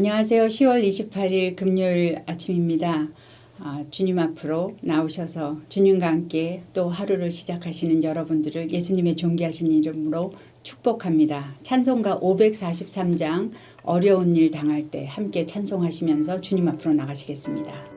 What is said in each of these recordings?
안녕하세요. 10월 28일 금요일 아침입니다. 주님 앞으로 나오셔서 주님과 함께 또 하루를 시작하시는 여러분들을 예수님의 존귀하신 이름으로 축복합니다. 찬송가 543장 어려운 일 당할 때 함께 찬송하시면서 주님 앞으로 나가시겠습니다.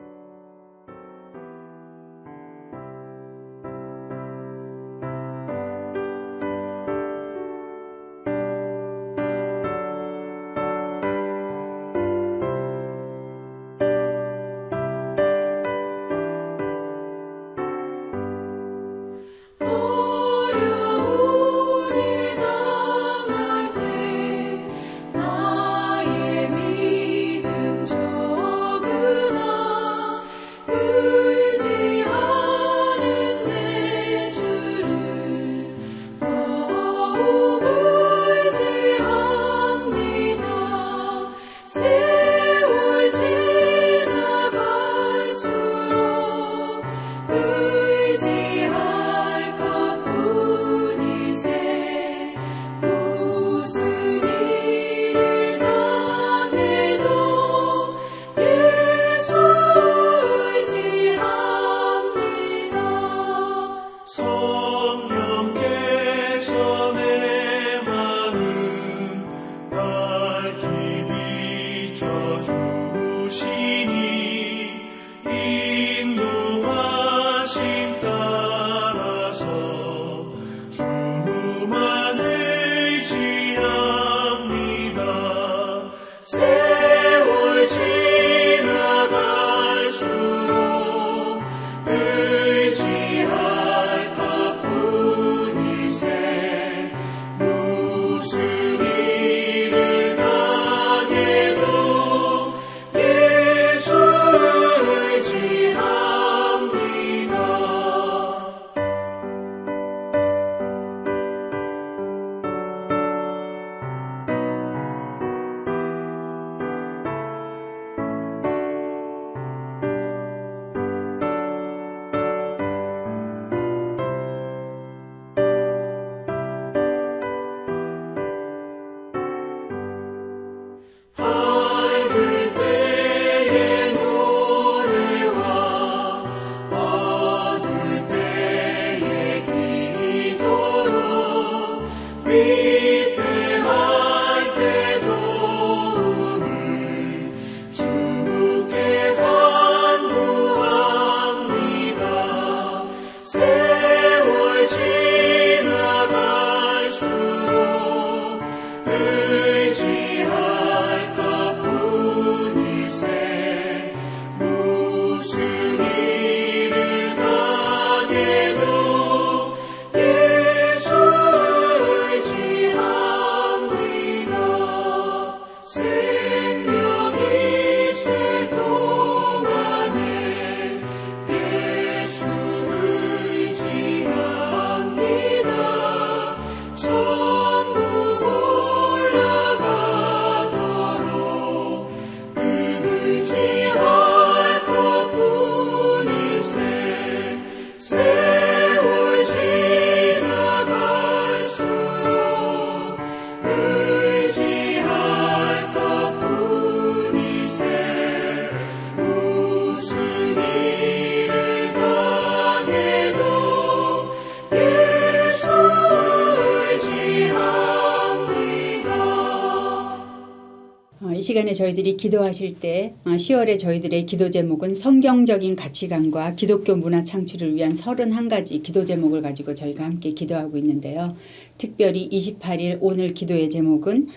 이 시간에 저희들이 기도하실 때 10월에 저희들의 기도 제목은 성경적인 가치관과 기독교 문화 창출을 위한 31가지 기도 제목을 가지고 저희가 함께 기도하고 있는데요. 특별히 28일 오늘 기도의 제목은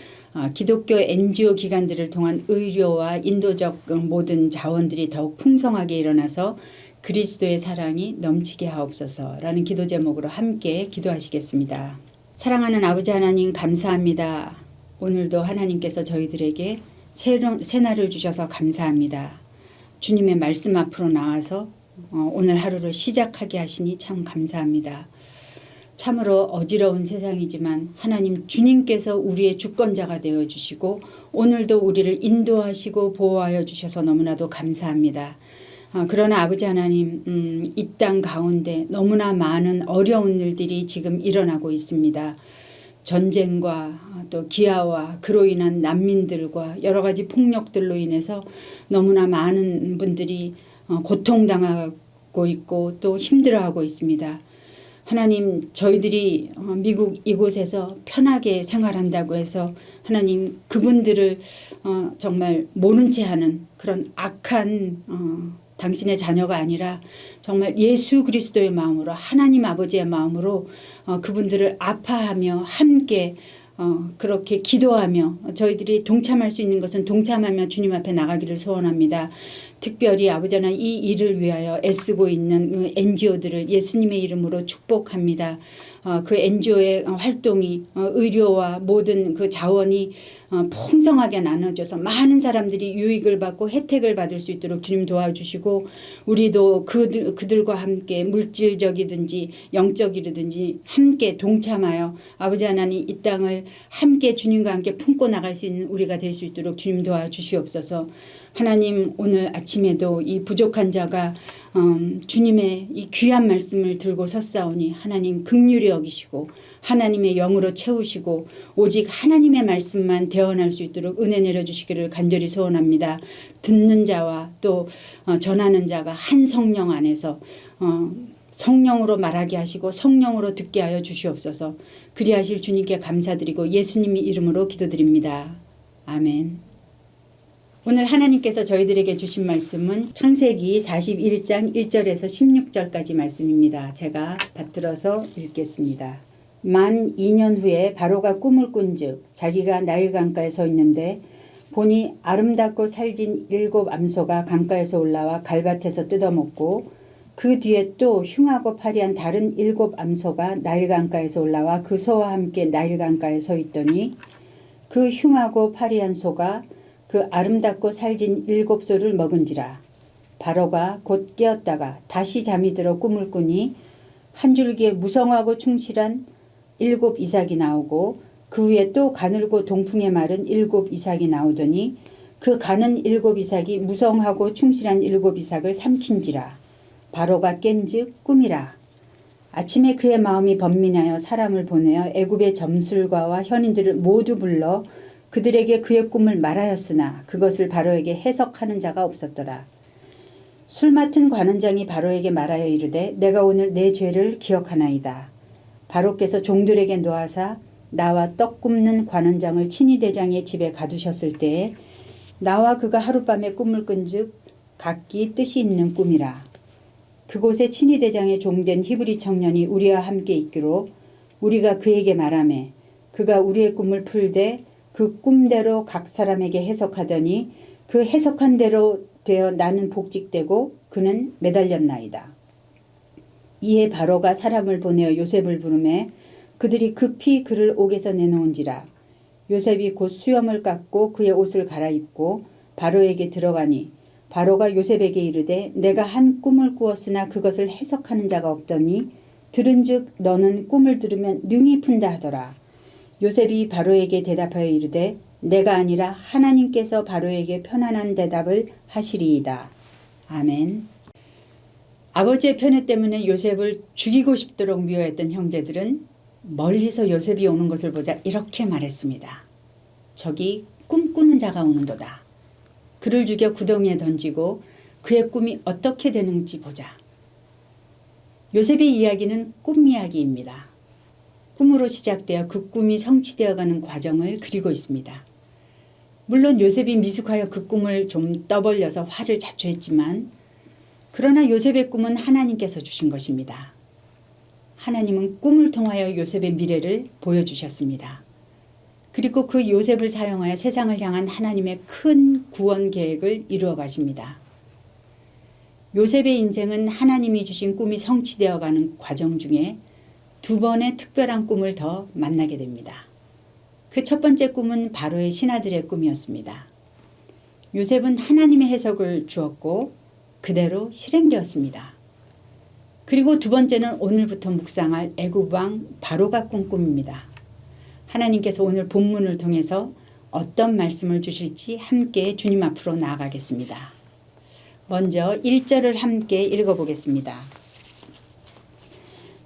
기독교 NGO 기관들을 통한 의료와 인도적 모든 자원들이 더욱 풍성하게 일어나서 그리스도의 사랑이 넘치게 하옵소서라는 기도 제목으로 함께 기도하시겠습니다. 사랑하는 아버지 하나님 감사합니다. 오늘도 하나님께서 저희들에게 새날을 주셔서 감사합니다. 주님의 말씀 앞으로 나와서 오늘 하루를 시작하게 하시니 참 감사합니다. 참으로 어지러운 세상이지만 하나님 주님께서 우리의 주권자가 되어주시고 오늘도 우리를 인도하시고 보호하여 주셔서 너무나도 감사합니다. 그러나 아버지 하나님 이 땅 가운데 너무나 많은 어려운 일들이 지금 일어나고 있습니다. 전쟁과 또 기아와 그로 인한 난민들과 여러 가지 폭력들로 인해서 너무나 많은 분들이 고통당하고 있고 또 힘들어하고 있습니다. 하나님, 저희들이 미국 이곳에서 편하게 생활한다고 해서 하나님, 그분들을 정말 모른 채 하는 그런 악한 당신의 자녀가 아니라 정말 예수 그리스도의 마음으로, 하나님 아버지의 마음으로 그분들을 아파하며 함께 그렇게 기도하며 저희들이 동참할 수 있는 것은 동참하며 주님 앞에 나가기를 소원합니다. 특별히 아버지 하나님, 이 일을 위하여 애쓰고 있는 NGO들을 예수님의 이름으로 축복합니다. 그 NGO의 활동이 의료와 모든 그 자원이 풍성하게 나눠져서 많은 사람들이 유익을 받고 혜택을 받을 수 있도록 주님 도와주시고, 우리도 그들과 함께 물질적이든지 영적이든지 함께 동참하여 아버지 하나님, 이 땅을 함께 주님과 함께 품고 나갈 수 있는 우리가 될 수 있도록 주님 도와주시옵소서. 하나님, 오늘 아침에도 이 부족한 자가 주님의 이 귀한 말씀을 들고 섰사오니 하나님 긍휼히 여기시고 하나님의 영으로 채우시고 오직 하나님의 말씀만 대언할 수 있도록 은혜 내려주시기를 간절히 소원합니다. 듣는 자와 또 전하는 자가 한 성령 안에서 성령으로 말하게 하시고 성령으로 듣게 하여 주시옵소서. 그리하실 주님께 감사드리고 예수님의 이름으로 기도드립니다. 아멘. 오늘 하나님께서 저희들에게 주신 말씀은 창세기 41장 1절에서 16절까지 말씀입니다. 제가 받들어서 읽겠습니다. 만 2년 후에 바로가 꿈을 꾼즉 자기가 나일 강가에 서 있는데 보니 아름답고 살진 7 암소가 강가에서 올라와 갈밭에서 뜯어먹고 그 뒤에 또 흉하고 파리한 다른 7 암소가 나일 강가에서 올라와 그 소와 함께 나일 강가에 서 있더니 그 흉하고 파리한 소가 그 아름답고 살진 7 소를 먹은지라. 바로가 곧 깨었다가 다시 잠이 들어 꿈을 꾸니 한 줄기에 무성하고 충실한 7 이삭이 나오고 그 위에 또 가늘고 동풍에 마른 7 이삭이 나오더니 그 가는 7 이삭이 무성하고 충실한 7 이삭을 삼킨지라. 바로가 깬즉 꿈이라. 아침에 그의 마음이 번민하여 사람을 보내어 애굽의 점술가와 현인들을 모두 불러 그들에게 그의 꿈을 말하였으나 그것을 바로에게 해석하는 자가 없었더라. 술 맡은 관원장이 바로에게 말하여 이르되 내가 오늘 내 죄를 기억하나이다. 바로께서 종들에게 노하사 나와 떡 굽는 관원장을 친위대장의 집에 가두셨을 때에 나와 그가 하룻밤에 꿈을 꾼즉 각기 뜻이 있는 꿈이라. 그곳에 친위대장의 종된 히브리 청년이 우리와 함께 있기로 우리가 그에게 말하매 그가 우리의 꿈을 풀되 그 꿈대로 각 사람에게 해석하더니 그 해석한 대로 되어 나는 복직되고 그는 매달렸나이다. 이에 바로가 사람을 보내어 요셉을 부르매 그들이 급히 그를 옥에서 내놓은지라. 요셉이 곧 수염을 깎고 그의 옷을 갈아입고 바로에게 들어가니 바로가 요셉에게 이르되 내가 한 꿈을 꾸었으나 그것을 해석하는 자가 없더니 들은즉 너는 꿈을 들으면 능히 푼다 하더라. 요셉이 바로에게 대답하여 이르되 내가 아니라 하나님께서 바로에게 편안한 대답을 하시리이다. 아멘. 아버지의 편애 때문에 요셉을 죽이고 싶도록 미워했던 형제들은 멀리서 요셉이 오는 것을 보자 이렇게 말했습니다. 저기 꿈꾸는 자가 오는도다. 그를 죽여 구덩이에 던지고 그의 꿈이 어떻게 되는지 보자. 요셉의 이야기는 꿈 이야기입니다. 꿈으로 시작되어 그 꿈이 성취되어가는 과정을 그리고 있습니다. 물론 요셉이 미숙하여 그 꿈을 좀 떠벌려서 화를 자초했지만 그러나 요셉의 꿈은 하나님께서 주신 것입니다. 하나님은 꿈을 통하여 요셉의 미래를 보여주셨습니다. 그리고 그 요셉을 사용하여 세상을 향한 하나님의 큰 구원 계획을 이루어 가십니다. 요셉의 인생은 하나님이 주신 꿈이 성취되어가는 과정 중에 2번의 특별한 꿈을 더 만나게 됩니다. 그 첫 번째 꿈은 바로의 신하들의 꿈이었습니다. 요셉은 하나님의 해석을 주었고 그대로 실행되었습니다. 그리고 2번째는 오늘부터 묵상할 애굽 왕 바로가 꾼 꿈입니다. 하나님께서 오늘 본문을 통해서 어떤 말씀을 주실지 함께 주님 앞으로 나아가겠습니다. 먼저 1절을 함께 읽어보겠습니다.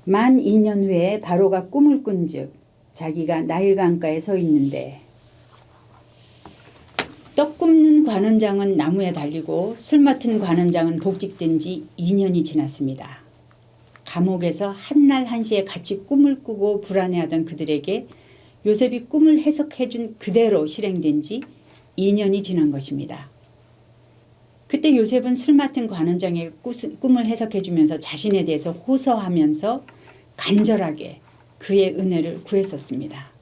만 2년 후에 바로가 꿈을 꾼즉 자기가 나일 강가에 서 있는데 떡 굽는 관원장은 나무에 달리고 술 맡은 관원장은 복직된 지 2년이 지났습니다. 감옥에서 한날 한시에 같이 꿈을 꾸고 불안해하던 그들에게 요셉이 꿈을 해석해준 그대로 실행된 지 2년이 지난 것입니다. 그때 요셉은 술 맡은 관원장의 꿈을 해석해주면서 자신에 대해서 호소하면서 간절하게 그의 은혜를 구했었습니다.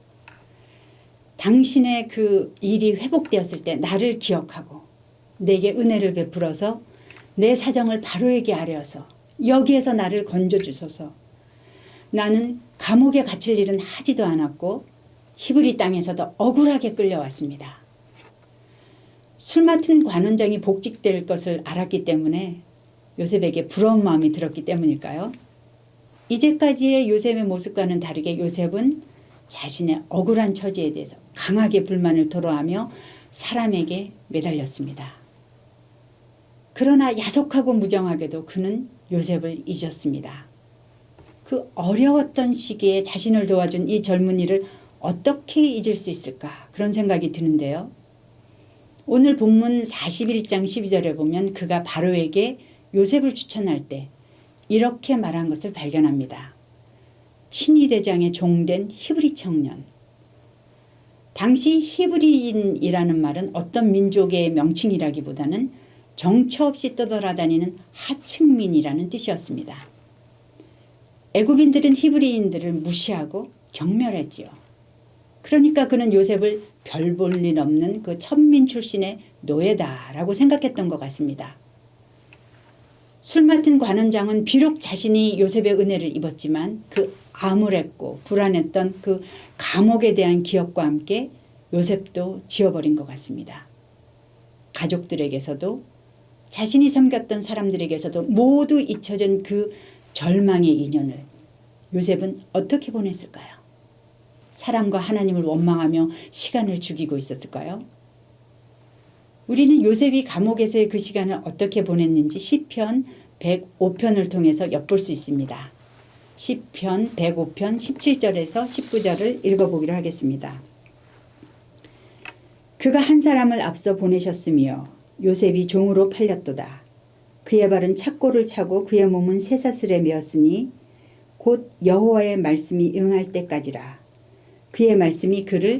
당신의 그 일이 회복되었을 때 나를 기억하고 내게 은혜를 베풀어서 내 사정을 바로에게 아뢰어서 여기에서 나를 건져주소서. 나는 감옥에 갇힐 일은 하지도 않았고 히브리 땅에서도 억울하게 끌려왔습니다. 술 맡은 관원장이 복직될 것을 알았기 때문에 요셉에게 부러운 마음이 들었기 때문일까요? 이제까지의 요셉의 모습과는 다르게 요셉은 자신의 억울한 처지에 대해서 강하게 불만을 토로하며 사람에게 매달렸습니다. 그러나 야속하고 무정하게도 그는 요셉을 잊었습니다. 그 어려웠던 시기에 자신을 도와준 이 젊은이를 어떻게 잊을 수 있을까 그런 생각이 드는데요. 오늘 본문 41장 12절에 보면 그가 바로에게 요셉을 추천할 때 이렇게 말한 것을 발견합니다. 친위대장의 종된 히브리 청년. 당시 히브리인이라는 말은 어떤 민족의 명칭이라기보다는 정처 없이 떠돌아다니는 하층민이라는 뜻이었습니다. 애굽인들은 히브리인들을 무시하고 경멸했지요. 그러니까 그는 요셉을 별 볼 일 없는 그 천민 출신의 노예다라고 생각했던 것 같습니다. 술 맡은 관원장은 비록 자신이 요셉의 은혜를 입었지만 그 암울했고 불안했던 그 감옥에 대한 기억과 함께 요셉도 지워버린 것 같습니다. 가족들에게서도 자신이 섬겼던 사람들에게서도 모두 잊혀진 그 절망의 인연을 요셉은 어떻게 보냈을까요? 사람과 하나님을 원망하며 시간을 죽이고 있었을까요? 우리는 요셉이 감옥에서의 그 시간을 어떻게 보냈는지 시편 105편을 통해서 엿볼 수 있습니다. 시편 105편 17절에서 19절을 읽어보기로 하겠습니다. 그가 한 사람을 앞서 보내셨으며 요셉이 종으로 팔렸도다. 그의 발은 착고를 차고 그의 몸은 쇠사슬에 메었으니 곧 여호와의 말씀이 응할 때까지라. 그의 말씀이 그를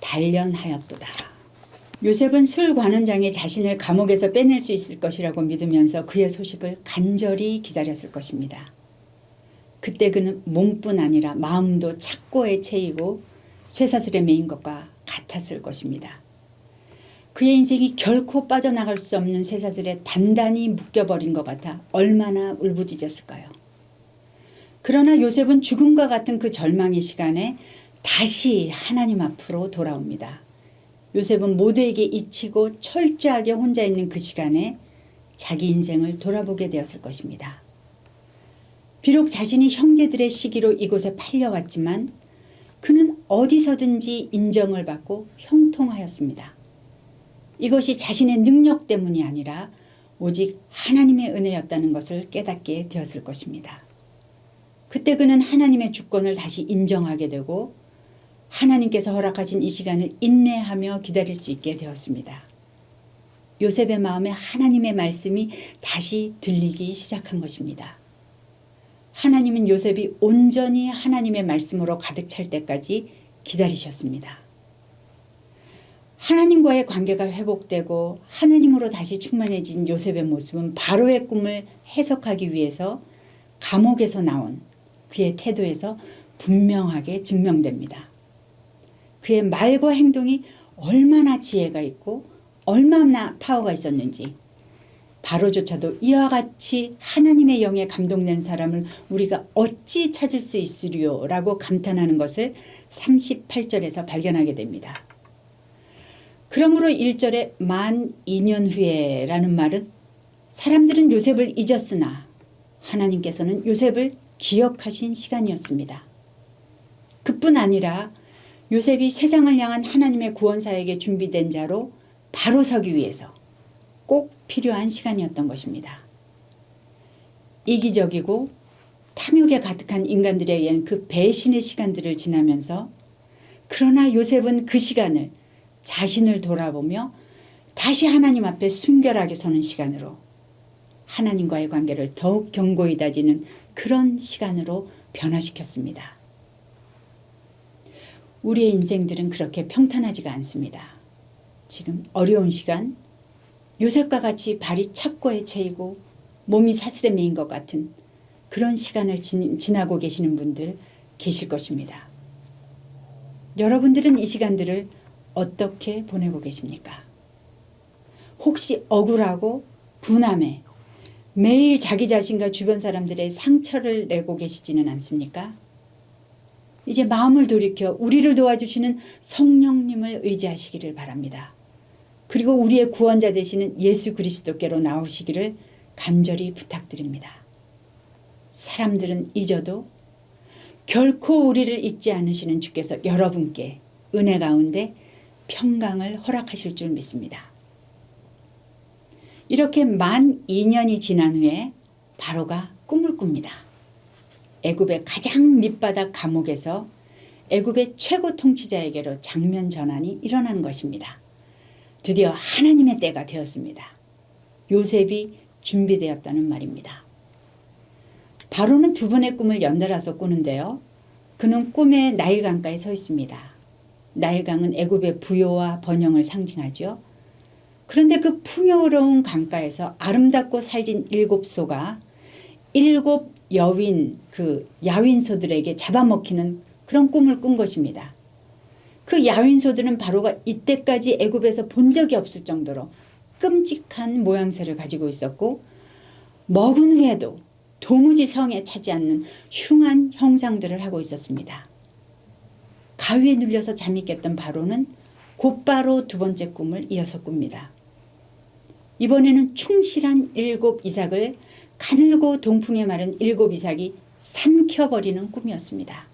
단련하였도다. 요셉은 술 관원장이 자신을 감옥에서 빼낼 수 있을 것이라고 믿으면서 그의 소식을 간절히 기다렸을 것입니다. 그때 그는 몸뿐 아니라 마음도 착고에 채이고 쇠사슬에 매인 것과 같았을 것입니다. 그의 인생이 결코 빠져나갈 수 없는 쇠사슬에 단단히 묶여버린 것 같아 얼마나 울부짖었을까요? 그러나 요셉은 죽음과 같은 그 절망의 시간에 다시 하나님 앞으로 돌아옵니다. 요셉은 모두에게 잊히고 철저하게 혼자 있는 그 시간에 자기 인생을 돌아보게 되었을 것입니다. 비록 자신이 형제들의 시기로 이곳에 팔려왔지만 그는 어디서든지 인정을 받고 형통하였습니다. 이것이 자신의 능력 때문이 아니라 오직 하나님의 은혜였다는 것을 깨닫게 되었을 것입니다. 그때 그는 하나님의 주권을 다시 인정하게 되고 하나님께서 허락하신 이 시간을 인내하며 기다릴 수 있게 되었습니다. 요셉의 마음에 하나님의 말씀이 다시 들리기 시작한 것입니다. 하나님은 요셉이 온전히 하나님의 말씀으로 가득 찰 때까지 기다리셨습니다. 하나님과의 관계가 회복되고 하나님으로 다시 충만해진 요셉의 모습은 바로의 꿈을 해석하기 위해서 감옥에서 나온 그의 태도에서 분명하게 증명됩니다. 그의 말과 행동이 얼마나 지혜가 있고 얼마나 파워가 있었는지 바로조차도 이와 같이 하나님의 영에 감동된 사람을 우리가 어찌 찾을 수 있으리요 라고 감탄하는 것을 38절에서 발견하게 됩니다. 그러므로 1절에 만 2년 후에 라는 말은 사람들은 요셉을 잊었으나 하나님께서는 요셉을 기억하신 시간이었습니다. 그뿐 아니라 요셉이 세상을 향한 하나님의 구원사에게 준비된 자로 바로 서기 위해서 꼭 필요한 시간이었던 것입니다. 이기적이고 탐욕에 가득한 인간들에 의한 그 배신의 시간들을 지나면서 그러나 요셉은 그 시간을 자신을 돌아보며 다시 하나님 앞에 순결하게 서는 시간으로, 하나님과의 관계를 더욱 견고히 다지는 그런 시간으로 변화시켰습니다. 우리의 인생들은 그렇게 평탄하지가 않습니다. 지금 어려운 시간, 요셉과 같이 발이 착고에 채이고 몸이 사슬에 매인 것 같은 그런 시간을 지나고 계시는 분들 계실 것입니다. 여러분들은 이 시간들을 어떻게 보내고 계십니까? 혹시 억울하고 분함에 매일 자기 자신과 주변 사람들의 상처를 내고 계시지는 않습니까? 이제 마음을 돌이켜 우리를 도와주시는 성령님을 의지하시기를 바랍니다. 그리고 우리의 구원자 되시는 예수 그리스도께로 나오시기를 간절히 부탁드립니다. 사람들은 잊어도 결코 우리를 잊지 않으시는 주께서 여러분께 은혜 가운데 평강을 허락하실 줄 믿습니다. 이렇게 만 2년이 지난 후에 바로가 꿈을 꿉니다. 애굽의 가장 밑바닥 감옥에서 애굽의 최고 통치자에게로 장면 전환이 일어나는 것입니다. 드디어 하나님의 때가 되었습니다. 요셉이 준비되었다는 말입니다. 바로는 두 번의 꿈을 연달아서 꾸는데요. 그는 꿈에 나일강가에 서 있습니다. 나일강은 애굽의 부요와 번영을 상징하죠. 그런데 그 풍요로운 강가에서 아름답고 살진 7소가 7 여윈 야윈소들에게 잡아먹히는 그런 꿈을 꾼 것입니다. 그 야윈소들은 바로가 이때까지 애굽에서 본 적이 없을 정도로 끔찍한 모양새를 가지고 있었고, 먹은 후에도 도무지 성에 차지 않는 흉한 형상들을 하고 있었습니다. 가위에 눌려서 잠이 깼던 바로는 곧바로 두 번째 꿈을 이어서 꿉니다. 이번에는 충실한 7 이삭을 가늘고 동풍에 마른 7 이삭이 삼켜버리는 꿈이었습니다.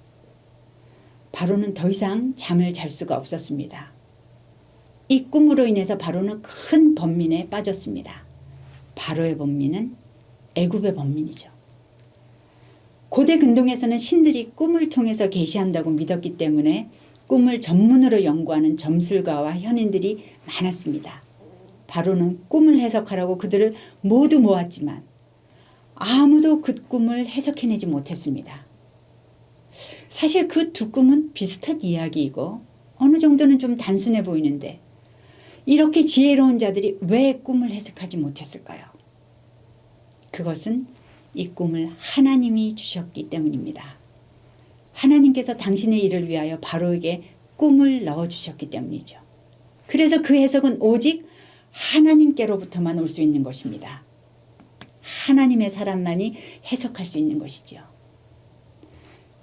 바로는 더 이상 잠을 잘 수가 없었습니다. 이 꿈으로 인해서 바로는 큰 번민에 빠졌습니다. 바로의 번민은 애굽의 번민이죠. 고대 근동에서는 신들이 꿈을 통해서 계시한다고 믿었기 때문에 꿈을 전문으로 연구하는 점술가와 현인들이 많았습니다. 바로는 꿈을 해석하라고 그들을 모두 모았지만 아무도 그 꿈을 해석해내지 못했습니다. 사실 그 두 꿈은 비슷한 이야기이고 어느 정도는 좀 단순해 보이는데 이렇게 지혜로운 자들이 왜 꿈을 해석하지 못했을까요? 그것은 이 꿈을 하나님이 주셨기 때문입니다. 하나님께서 당신의 일을 위하여 바로에게 꿈을 넣어주셨기 때문이죠. 그래서 그 해석은 오직 하나님께로부터만 올 수 있는 것입니다. 하나님의 사람만이 해석할 수 있는 것이죠.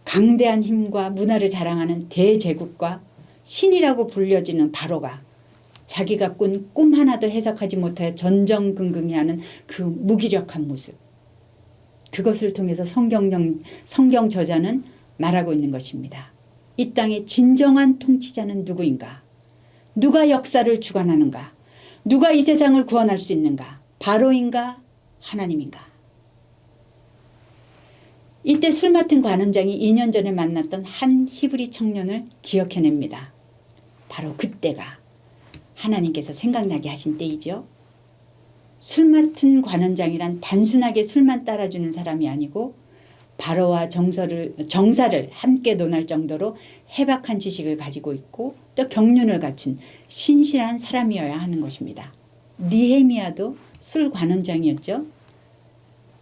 강대한 힘과 문화를 자랑하는 대제국과 신이라고 불려지는 바로가 자기가 꾼 꿈 하나도 해석하지 못하여 전전긍긍해하는 그 무기력한 모습, 그것을 통해서 성경 저자는 말하고 있는 것입니다. 이 땅의 진정한 통치자는 누구인가? 누가 역사를 주관하는가? 누가 이 세상을 구원할 수 있는가? 바로인가? 하나님인가? 이때 술 맡은 관원장이 2년 전에 만났던 한 히브리 청년을 기억해냅니다. 바로 그때가 하나님께서 생각나게 하신 때이죠. 술 맡은 관원장이란 단순하게 술만 따라주는 사람이 아니고 바로와 정사를 함께 논할 정도로 해박한 지식을 가지고 있고 또 경륜을 갖춘 신실한 사람이어야 하는 것입니다. 느헤미야도 술 관원장이었죠.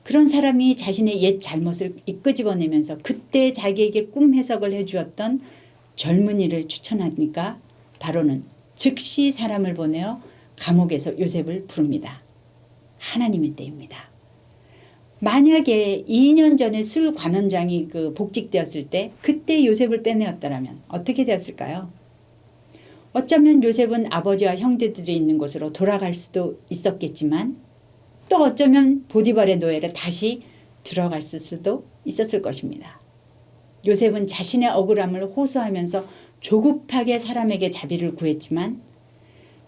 그런 사람이 자신의 옛 잘못을 이끄집어내면서 그때 자기에게 꿈 해석을 해주었던 젊은이를 추천하니까 바로는 즉시 사람을 보내어 감옥에서 요셉을 부릅니다. 하나님의 때입니다. 만약에 2년 전에 술 관원장이 복직되었을 때 그때 요셉을 빼내었더라면 어떻게 되었을까요? 어쩌면 요셉은 아버지와 형제들이 있는 곳으로 돌아갈 수도 있었겠지만 또 어쩌면 보디발의 노예로 다시 들어갔을 수도 있었을 것입니다. 요셉은 자신의 억울함을 호소하면서 조급하게 사람에게 자비를 구했지만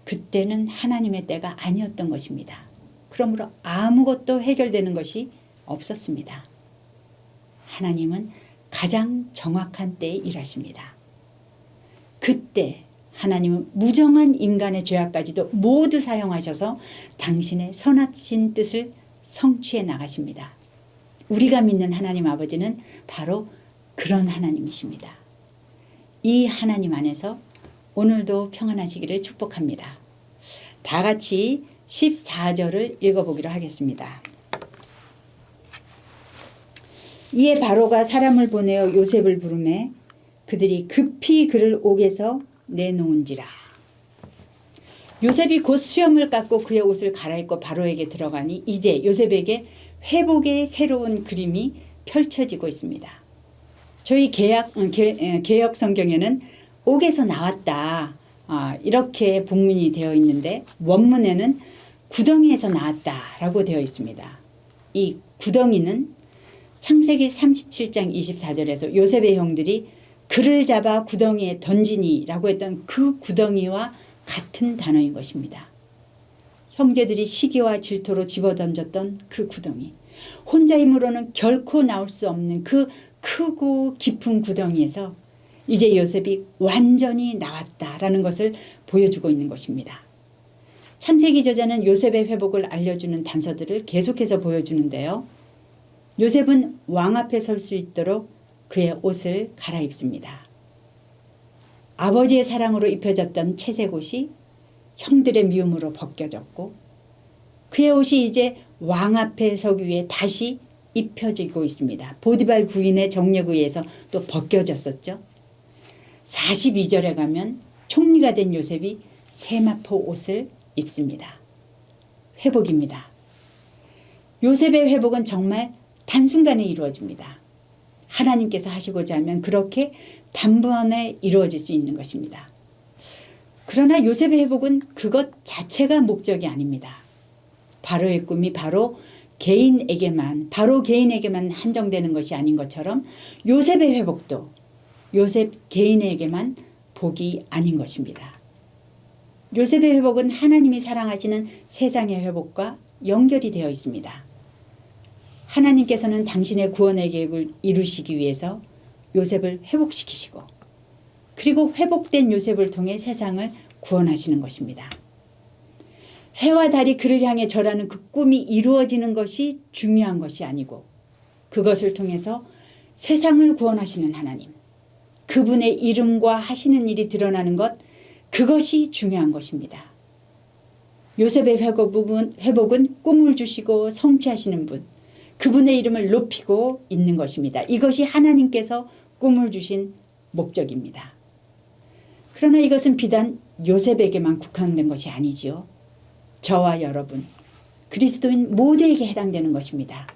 그때는 하나님의 때가 아니었던 것입니다. 그러므로 아무것도 해결되는 것이 없었습니다. 하나님은 가장 정확한 때에 일하십니다. 그때 하나님은 무정한 인간의 죄악까지도 모두 사용하셔서 당신의 선하신 뜻을 성취해 나가십니다. 우리가 믿는 하나님 아버지는 바로 그런 하나님이십니다. 이 하나님 안에서 오늘도 평안하시기를 축복합니다. 다 같이 14절을 읽어보기로 하겠습니다. 이에 바로가 사람을 보내어 요셉을 부르매 그들이 급히 그를 옥에서 내놓은지라. 요셉이 곧 수염을 깎고 그의 옷을 갈아입고 바로에게 들어가니 이제 요셉에게 회복의 새로운 그림이 펼쳐지고 있습니다. 저희 개역 성경에는 옥에서 나왔다 이렇게 본문이 되어 있는데 원문에는 구덩이에서 나왔다라고 되어 있습니다. 이 구덩이는 창세기 37장 24절에서 요셉의 형들이 그를 잡아 구덩이에 던지니라고 했던 그 구덩이와 같은 단어인 것입니다. 형제들이 시기와 질투로 집어던졌던 그 구덩이. 혼자 힘으로는 결코 나올 수 없는 그 크고 깊은 구덩이에서 이제 요셉이 완전히 나왔다라는 것을 보여주고 있는 것입니다. 창세기 저자는 요셉의 회복을 알려주는 단서들을 계속해서 보여주는데요. 요셉은 왕 앞에 설 수 있도록 그의 옷을 갈아입습니다. 아버지의 사랑으로 입혀졌던 채색 옷이 형들의 미움으로 벗겨졌고 그의 옷이 이제 왕 앞에 서기 위해 다시 입혀지고 있습니다. 보디발 부인의 정력에 의해서 또 벗겨졌었죠. 42절에 가면 총리가 된 요셉이 세마포 옷을 입습니다. 회복입니다. 요셉의 회복은 정말 단순간에 이루어집니다. 하나님께서 하시고자 하면 그렇게 단번에 이루어질 수 있는 것입니다. 그러나 요셉의 회복은 그것 자체가 목적이 아닙니다. 바로의 꿈이 바로 개인에게만 한정되는 것이 아닌 것처럼 요셉의 회복도 요셉 개인에게만 복이 아닌 것입니다. 요셉의 회복은 하나님이 사랑하시는 세상의 회복과 연결이 되어 있습니다. 하나님께서는 당신의 구원의 계획을 이루시기 위해서 요셉을 회복시키시고 그리고 회복된 요셉을 통해 세상을 구원하시는 것입니다. 해와 달이 그를 향해 절하는 그 꿈이 이루어지는 것이 중요한 것이 아니고 그것을 통해서 세상을 구원하시는 하나님, 그분의 이름과 하시는 일이 드러나는 것, 그것이 중요한 것입니다. 요셉의 회복은 꿈을 주시고 성취하시는 분, 그분의 이름을 높이고 있는 것입니다. 이것이 하나님께서 꿈을 주신 목적입니다. 그러나 이것은 비단 요셉에게만 국한된 것이 아니지요. 저와 여러분, 그리스도인 모두에게 해당되는 것입니다.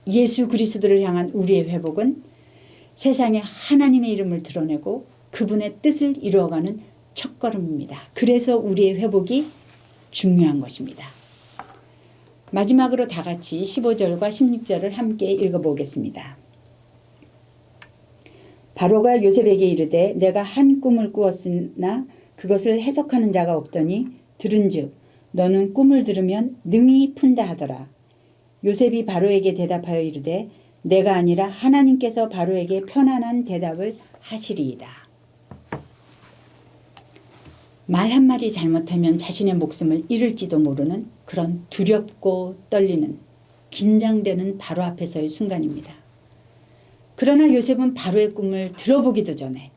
예수 그리스도를 향한 우리의 회복은 세상에 하나님의 이름을 드러내고 그분의 뜻을 이루어가는 첫걸음입니다. 그래서 우리의 회복이 중요한 것입니다. 마지막으로 다 같이 15절과 16절을 함께 읽어보겠습니다. 바로가 요셉에게 이르되 내가 한 꿈을 꾸었으나 그것을 해석하는 자가 없더니 들은즉 너는 꿈을 들으면 능히 푼다 하더라. 요셉이 바로에게 대답하여 이르되 내가 아니라 하나님께서 바로에게 편안한 대답을 하시리이다. 말 한마디 잘못하면 자신의 목숨을 잃을지도 모르는 그런 두렵고 떨리는 긴장되는 바로 앞에서의 순간입니다. 그러나 요셉은 바로의 꿈을 들어보기도 전에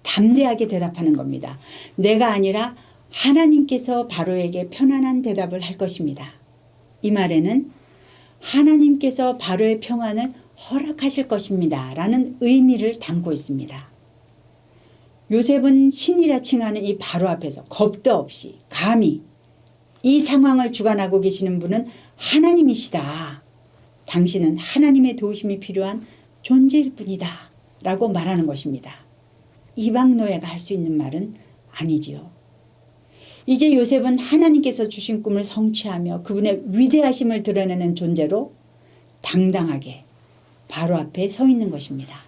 담대하게 대답하는 겁니다. 내가 아니라 하나님께서 바로에게 편안한 대답을 할 것입니다. 이 말에는 하나님께서 바로의 평안을 허락하실 것입니다 라는 의미를 담고 있습니다. 요셉은 신이라 칭하는 이 바로 앞에서 겁도 없이 감히 이 상황을 주관하고 계시는 분은 하나님이시다. 당신은 하나님의 도우심이 필요한 존재일 뿐이다 라고 말하는 것입니다. 이방 노예가 할 수 있는 말은 아니지요. 이제 요셉은 하나님께서 주신 꿈을 성취하며 그분의 위대하심을 드러내는 존재로 당당하게 바로 앞에 서 있는 것입니다.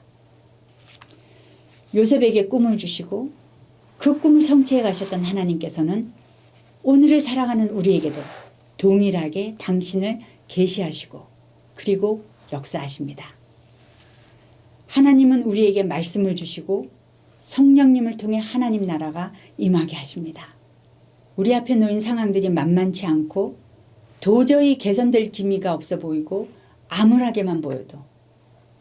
요셉에게 꿈을 주시고 그 꿈을 성취해 가셨던 하나님께서는 오늘을 살아가는 우리에게도 동일하게 당신을 계시하시고 그리고 역사하십니다. 하나님은 우리에게 말씀을 주시고 성령님을 통해 하나님 나라가 임하게 하십니다. 우리 앞에 놓인 상황들이 만만치 않고 도저히 개선될 기미가 없어 보이고 암울하게만 보여도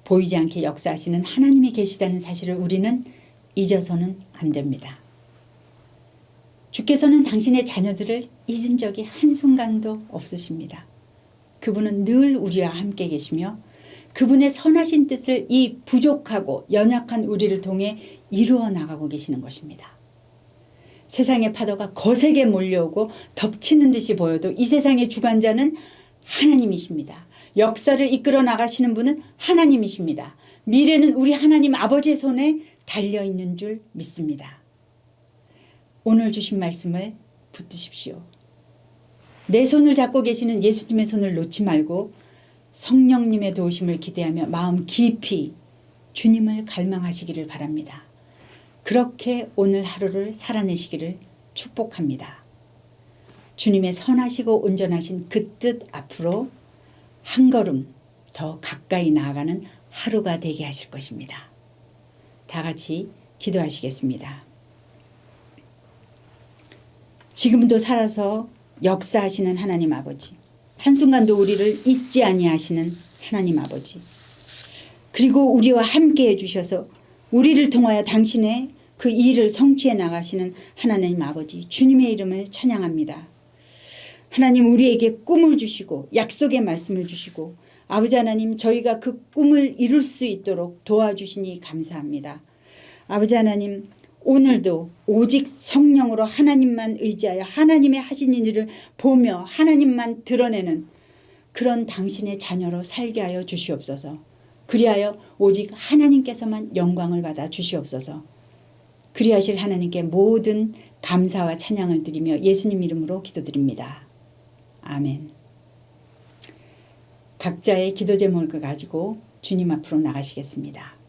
보이지 않게 역사하시는 하나님이 계시다는 사실을 우리는 잊어서는 안 됩니다. 주께서는 당신의 자녀들을 잊은 적이 한순간도 없으십니다. 그분은 늘 우리와 함께 계시며 그분의 선하신 뜻을 이 부족하고 연약한 우리를 통해 이루어 나가고 계시는 것입니다. 세상의 파도가 거세게 몰려오고 덮치는 듯이 보여도 이 세상의 주관자는 하나님이십니다. 역사를 이끌어 나가시는 분은 하나님이십니다. 미래는 우리 하나님 아버지의 손에 달려있는 줄 믿습니다. 오늘 주신 말씀을 붙드십시오. 내 손을 잡고 계시는 예수님의 손을 놓지 말고 성령님의 도우심을 기대하며 마음 깊이 주님을 갈망하시기를 바랍니다. 그렇게 오늘 하루를 살아내시기를 축복합니다. 주님의 선하시고 온전하신 그 뜻 앞으로 한 걸음 더 가까이 나아가는 하루가 되게 하실 것입니다. 다 같이 기도하시겠습니다. 지금도 살아서 역사하시는 하나님 아버지, 한순간도 우리를 잊지 아니하시는 하나님 아버지, 그리고 우리와 함께 해주셔서 우리를 통하여 당신의 그 일을 성취해 나가시는 하나님 아버지, 주님의 이름을 찬양합니다. 하나님, 우리에게 꿈을 주시고 약속의 말씀을 주시고 아버지 하나님, 저희가 그 꿈을 이룰 수 있도록 도와주시니 감사합니다. 아버지 하나님, 오늘도 오직 성령으로 하나님만 의지하여 하나님의 하신 일을 보며 하나님만 드러내는 그런 당신의 자녀로 살게 하여 주시옵소서. 그리하여 오직 하나님께서만 영광을 받아 주시옵소서. 그리하실 하나님께 모든 감사와 찬양을 드리며 예수님 이름으로 기도드립니다. 아멘. 각자의 기도 제목을 가지고 주님 앞으로 나가시겠습니다.